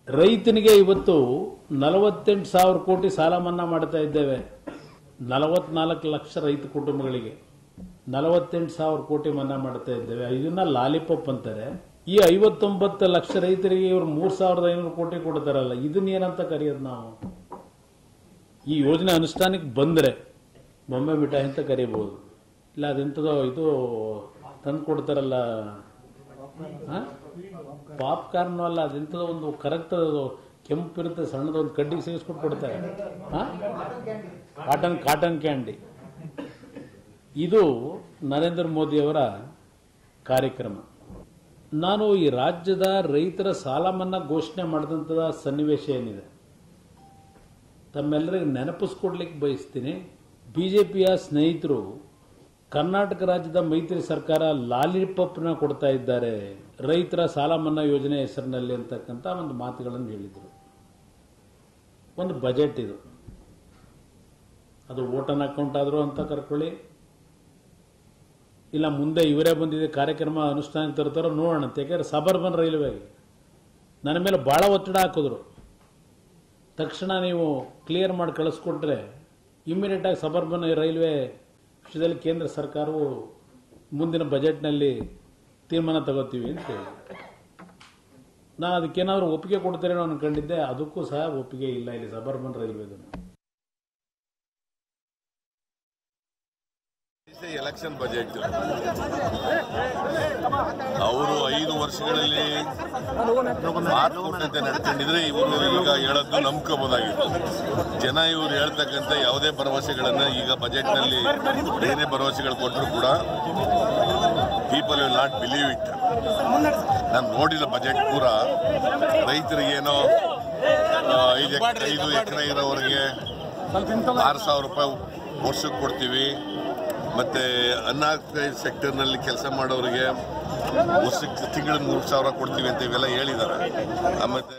ರೈತನಿಗೆ ಇವತ್ತು 48,000 ಕೋಟಿ ಸಾಲ ಮನ್ನಾ ಮಾಡ್ತಾ ಇದ್ದೇವೆ. 44 ಲಕ್ಷ ರೈತ ಕುಟುಂಬಗಳಿಗೆ 48,000 ಕೋಟಿ ಮನ್ನಾ ಮಾಡ್ತಾ ಇದ್ದೇವೆ. ಇದನ್ನ ಲಾಲಿಪಾಪ್ ಅಂತಾರೆ. ಈ 59 ಲಕ್ಷ ರೈತರಿಗೆ ಇವರು 3,500 ಕೋಟಿ ಕೊಡ್ತಾರಲ್ಲ, ಇದನ್ನೇನಂತ ಕರೆಯೋದು ನಾವು? ಈ ಯೋಜನೆ ಅನುಷ್ಠಾನಕ್ಕೆ ಬಂದರೆ ಬೊಂಬೆ ಮಿಠಾಯಿ ಅಂತ ಕರೀಬಹುದು. ಇಲ್ಲ ಅದೆಂಥದೋ ಇದು ತಂದು ಕೊಡ್ತಾರಲ್ಲ, ಪಾಪ್ಕಾರ್ನ್ ಅಲ್ಲ, ಅದೆಂಥದೋ ಒಂದು ಕರೆಕ್ಟ್ ಕೆಂಪಿರುತ್ತೆ, ಸಣ್ಣದ ಒಂದು ಕಡ್ಡಿಗೆ ಸೇರಿಸ್ಬಿಟ್ಟು ಕೊಡ್ತಾರೆ. Cotton candy. ಇದು ನರೇಂದ್ರ ಮೋದಿಯವರ ಕಾರ್ಯಕ್ರಮ. ನಾನು ಈ ರಾಜ್ಯದ ರೈತರ ಸಾಲ ಮನ್ನಾ ಘೋಷಣೆ ಮಾಡಿದಂಥ ಸನ್ನಿವೇಶ ಏನಿದೆ ತಮ್ಮೆಲ್ಲರಿಗೆ ನೆನಪಿಸ್ಕೊಡ್ಲಿಕ್ಕೆ ಬಯಸ್ತೀನಿ. ಬಿಜೆಪಿಯ ಸ್ನೇಹಿತರು ಕರ್ನಾಟಕ ರಾಜ್ಯದ ಮೈತ್ರಿ ಸರ್ಕಾರ ಲಾಲಿಪಾಪ್ನ ಕೊಡ್ತಾ ಇದ್ದಾರೆ ರೈತರ ಸಾಲ ಮನ್ನಾ ಯೋಜನೆ ಹೆಸರಿನಲ್ಲಿ ಅಂತಕ್ಕಂಥ ಒಂದು ಮಾತುಗಳನ್ನು ಹೇಳಿದರು. ಒಂದು ಬಜೆಟ್ ಇದು, ಅದು ವೋಟನ್ ಅಕೌಂಟ್ ಆದರೂ ಅಂತ ಕರ್ಕೊಳ್ಳಿ, ಇಲ್ಲ ಮುಂದೆ ಇವರೇ ಬಂದಿದೆ ಕಾರ್ಯಕ್ರಮ ಅನುಷ್ಠಾನಕ್ಕೆ ತರ್ತಾರೋ ನೋಡೋಣ. ಯಾಕೆಂದ್ರೆ ಸಬರ್ಬನ್ ರೈಲ್ವೆಗೆ ನನ್ನ ಮೇಲೆ ಭಾಳ ಒತ್ತಡ ಹಾಕಿದ್ರು. ತಕ್ಷಣ ನೀವು ಕ್ಲಿಯರ್ ಮಾಡಿ ಕಳಿಸ್ಕೊಟ್ರೆ ಇಮ್ಮಿಡಿಯೇಟ್ ಆಗಿ ಸಬರ್ಬನ್ ರೈಲ್ವೆ ವಿಷಯದಲ್ಲಿ ಕೇಂದ್ರ ಸರ್ಕಾರವು ಮುಂದಿನ ಬಜೆಟ್ನಲ್ಲಿ ತೀರ್ಮಾನ ತಗೋತೀವಿ ಅಂತ ಹೇಳಿ ನಾನು ಅದಕ್ಕೇನಾದರೂ ಒಪ್ಪಿಗೆ ಕೊಡ್ತೇನೆ ಅನ್ಕೊಂಡಿದ್ದೆ. ಅದಕ್ಕೂ ಸಹ ಒಪ್ಪಿಗೆ ಇಲ್ಲ ಇಲ್ಲಿ ಸಬರ್ಬನ್ ರೈಲ್ವೆದು. ಎಲೆಕ್ಷನ್ ಬಜೆಟ್ ಅವರು 5 ವರ್ಷಗಳಲ್ಲಿ ಮಾತು ಕೊಟ್ಟಂತೆ ನಡ್ಕೊಂಡಿದ್ರೆ ಇವರು ಈಗ ಹೇಳೋದು ನಂಬ್ಕೋಬಹುದಾಗಿತ್ತು. ಜನ ಇವರು ಹೇಳ್ತಕ್ಕಂಥ ಯಾವುದೇ ಭರವಸೆಗಳನ್ನ ಈಗ ಬಜೆಟ್ನಲ್ಲಿ ಏನೇ ಭರವಸೆಗಳು ಕೊಟ್ಟರು ಕೂಡ people will not believe it. ನಾನು ನೋಡಿದ ಬಜೆಟ್ ಪೂರ ರೈತರಿಗೇನೋ 5 ಎಕರೆ ಇರೋವರೆಗೆ 6,000 ರೂಪಾಯಿ ವರ್ಷಕ್ಕೆ ಕೊಡ್ತೀವಿ, ಮತ್ತೆ ಅನ್ಆರ್ಗನೈಸ್ಡ್ ಸೆಕ್ಟರ್ನಲ್ಲಿ ಕೆಲಸ ಮಾಡೋರಿಗೆ ವರ್ಷಕ್ಕೆ ತಿಂಗಳಿಗೆ 3,000 ಕೊಡ್ತೀವಿ ಅಂತ ಇವೆಲ್ಲ ಹೇಳಿದ್ದಾರೆ. ಮತ್ತೆ